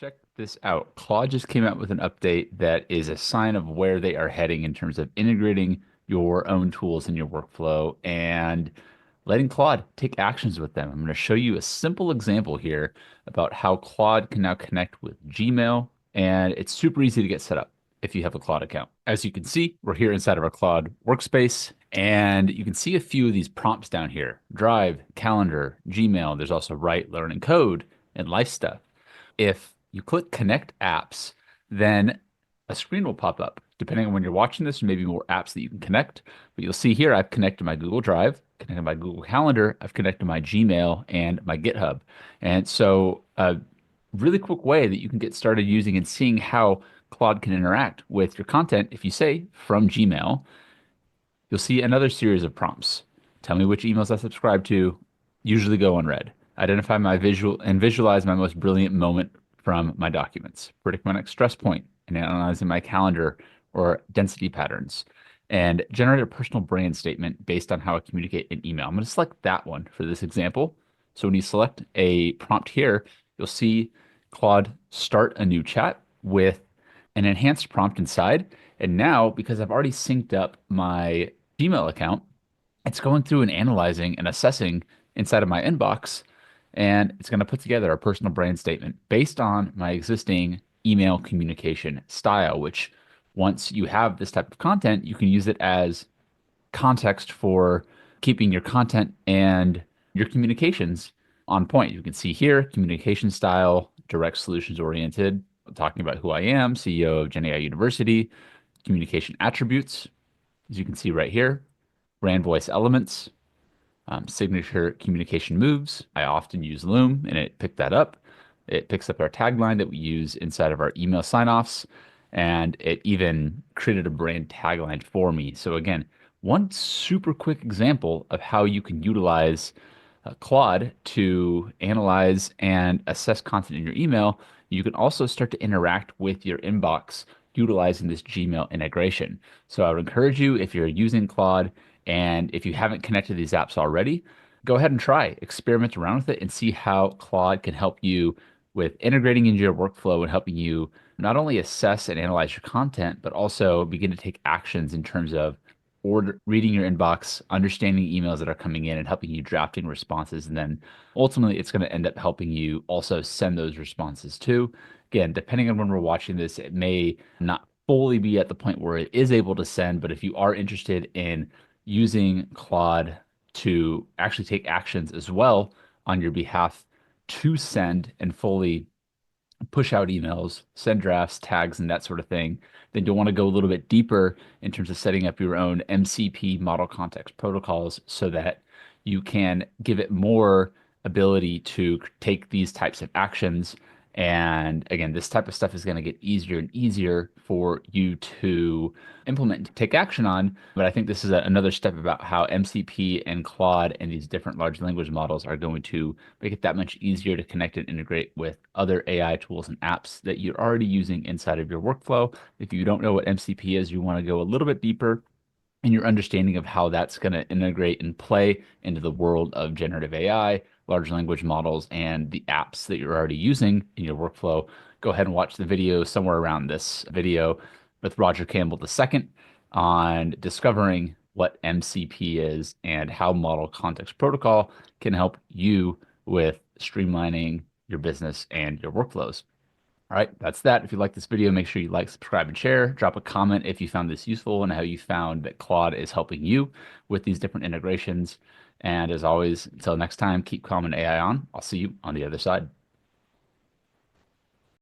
Check this out. Claude just came out with an update that is a sign of where they are heading in terms of integrating your own tools in your workflow and letting Claude take actions with them. I'm going to show you a simple example here about how Claude can now connect with Gmail, and it's super easy to get set up if you have a Claude account. As you can see, we're here inside of our Claude workspace, and you can see a few of these prompts down here: Drive, Calendar, Gmail. There's also Write, Learn, and Code, and Life Stuff. If you click Connect Apps, then a screen will pop up. Depending on when you're watching this, there may be more apps that you can connect. But you'll see here, I've connected my Google Drive, connected my Google Calendar, I've connected my Gmail and my GitHub. And so a really quick way that you can get started using and seeing how Claude can interact with your content, if you say from Gmail, you'll see another series of prompts. Tell me which emails I subscribe to, usually go unread. Identify my visual and visualize my most brilliant moment from my documents. Predict my next stress point and analyzing my calendar or density patterns. And generate a personal brand statement based on how I communicate in email. I'm going to select that one for this example. So when you select a prompt here, you'll see Claude start a new chat with an enhanced prompt inside. And now, because I've already synced up my Gmail account, it's going through and analyzing and assessing inside of my inbox, and it's going to put together a personal brand statement based on my existing email communication style, which once you have this type of content, you can use it as context for keeping your content and your communications on point. You can see here, communication style, direct solutions oriented, talking about who I am, CEO of Gen AI University, communication attributes, as you can see right here, brand voice elements, signature communication moves. I often use Loom and it picked that up. It picks up our tagline that we use inside of our email sign-offs, and it even created a brand tagline for me. So again, one super quick example of how you can utilize Claude to analyze and assess content in your email. You can also start to interact with your inbox utilizing this Gmail integration. So I would encourage you, if you're using Claude and if you haven't connected these apps already, go ahead and try, experiment around with it and see how Claude can help you with integrating into your workflow and helping you not only assess and analyze your content, but also begin to take actions in terms of reading your inbox, understanding emails that are coming in and helping you drafting responses. And then ultimately, it's going to end up helping you also send those responses too. Again, depending on when we're watching this, it may not fully be at the point where it is able to send, but if you are interested in using Claude to actually take actions as well on your behalf to send and fully push out emails, send drafts, tags, and that sort of thing, then you'll want to go a little bit deeper in terms of setting up your own MCP model context protocols so that you can give it more ability to take these types of actions. And again, this type of stuff is going to get easier and easier for you to implement and take action on. But I think this is another step about how MCP and Claude and these different large language models are going to make it that much easier to connect and integrate with other AI tools and apps that you're already using inside of your workflow. If you don't know what MCP is, you want to go a little bit deeper in your understanding of how that's going to integrate and play into the world of generative AI, large language models, and the apps that you're already using in your workflow. Go ahead and watch the video somewhere around this video with Roger Campbell II on discovering what MCP is and how Model Context Protocol can help you with streamlining your business and your workflows. All right, that's that. If you like this video, make sure you like, subscribe, and share. Drop a comment if you found this useful and how you found that Claude is helping you with these different integrations. And as always, until next time, keep calm and AI on. I'll see you on the other side.